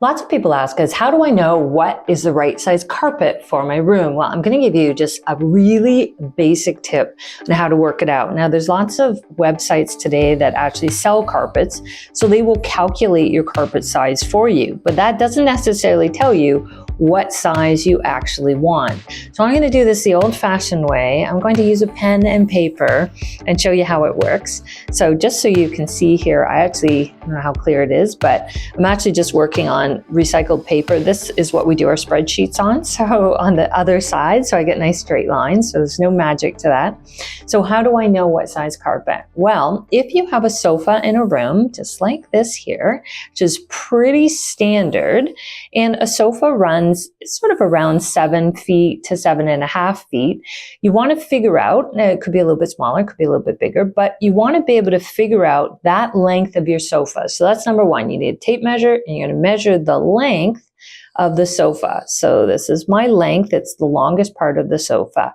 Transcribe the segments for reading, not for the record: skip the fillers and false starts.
Lots of people ask us, how do I know what is the right size carpet for my room? Well, I'm going to give you just a really basic tip on how to work it out. Now, there's lots of websites today that actually sell carpets, so they will calculate your carpet size for you, but that doesn't necessarily tell you what size you actually want. So I'm going to do this the old-fashioned way. I'm going to use a pen and paper and show you how it works. So just so you can see here, I don't know how clear it is, but I'm actually just working on recycled paper. This is what we do our spreadsheets on. So on the other side, so I get nice straight lines. So there's no magic to that. So how do I know what size carpet? Well, if you have a sofa in a room, just like this here, which is pretty standard, and a sofa runs sort of around 7 feet to 7.5 feet, you want to figure out, it could be a little bit smaller, it could be a little bit bigger, but you want to be able to figure out that length of your sofa. So that's number one. You need a tape measure, and you're going to measure the length of the sofa. So this is my length. It's the longest part of the sofa.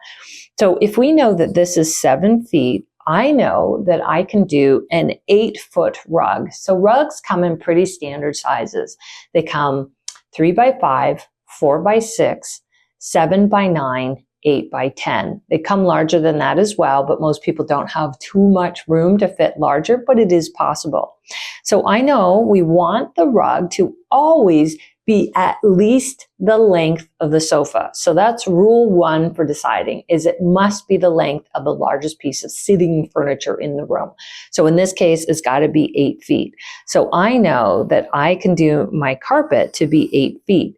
So if we know that this is 7 feet, I know that I can do an 8-foot rug. So rugs come in pretty standard sizes. They come 3 by 5, 4 by 6, 7 by 9, 8 by 10. They come larger than that as well, but most people don't have too much room to fit larger, but it is possible. So I know we want the rug to always be at least the length of the sofa. So that's rule one for deciding, is it must be the length of the largest piece of sitting furniture in the room. So in this case, it's got to be 8 feet. So I know that I can do my carpet to be 8 feet.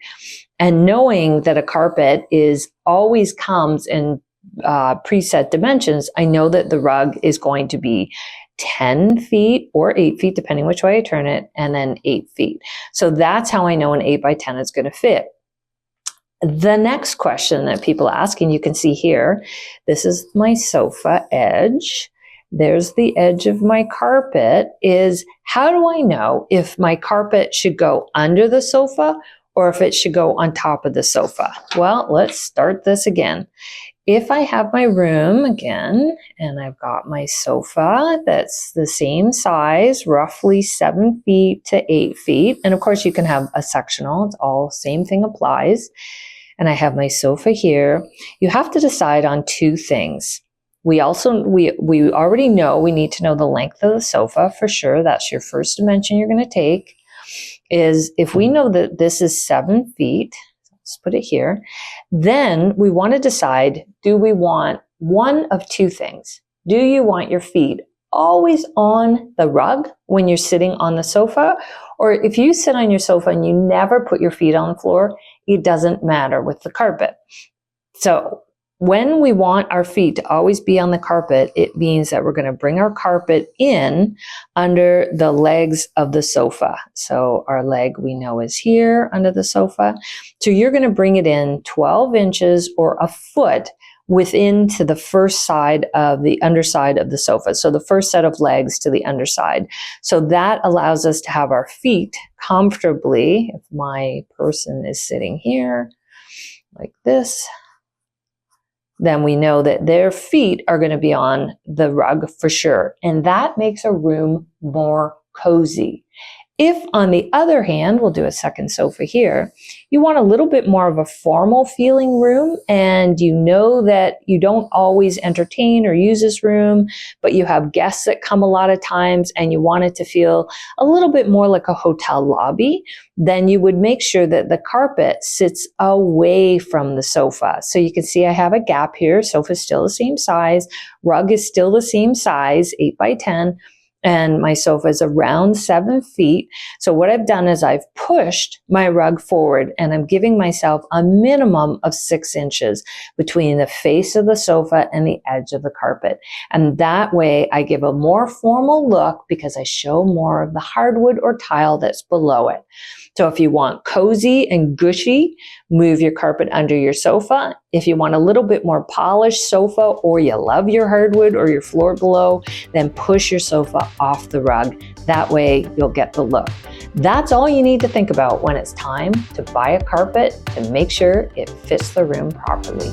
And knowing that a carpet always comes in preset dimensions, I know that the rug is going to be 10 feet or 8 feet, depending which way I turn it, and then 8 feet. So that's how I know an 8 by 10 is going to fit. The next question that people ask, and you can see here, this is my sofa edge. There's the edge of my carpet, is how do I know if my carpet should go under the sofa or if it should go on top of the sofa? Well, let's start this again. If I have my room again, and I've got my sofa that's the same size, roughly 7 feet to 8 feet, and of course you can have a sectional, it's all same thing applies, and I have my sofa here, you have to decide on two things. We already know we need to know the length of the sofa for sure. That's your first dimension you're going to take. Is if we know that this is 7 feet, let's put it here, then we want to decide, do we want one of two things? Do you want your feet always on the rug when you're sitting on the sofa? Or if you sit on your sofa and you never put your feet on the floor, it doesn't matter with the carpet. So when we want our feet to always be on the carpet, it means that we're going to bring our carpet in under the legs of the sofa. So our leg we know is here under the sofa. So you're going to bring it in 12 inches or a foot within to the first side of the underside of the sofa. So the first set of legs to the underside. So that allows us to have our feet comfortably. If my person is sitting here like this, then we know that their feet are going to be on the rug for sure. And that makes a room more cozy. If, on the other hand, we'll do a second sofa here, you want a little bit more of a formal feeling room, and you know that you don't always entertain or use this room, but you have guests that come a lot of times and you want it to feel a little bit more like a hotel lobby, then you would make sure that the carpet sits away from the sofa. So you can see I have a gap here. Sofa is still the same size. Rug is still the same size, 8 by 10. And my sofa is around 7 feet. So what I've done is I've pushed my rug forward, and I'm giving myself a minimum of 6 inches between the face of the sofa and the edge of the carpet. And that way I give a more formal look because I show more of the hardwood or tile that's below it. So if you want cozy and gushy, move your carpet under your sofa. If you want a little bit more polished sofa, or you love your hardwood or your floor below, then push your sofa off the rug. That way you'll get the look. That's all you need to think about when it's time to buy a carpet to make sure it fits the room properly.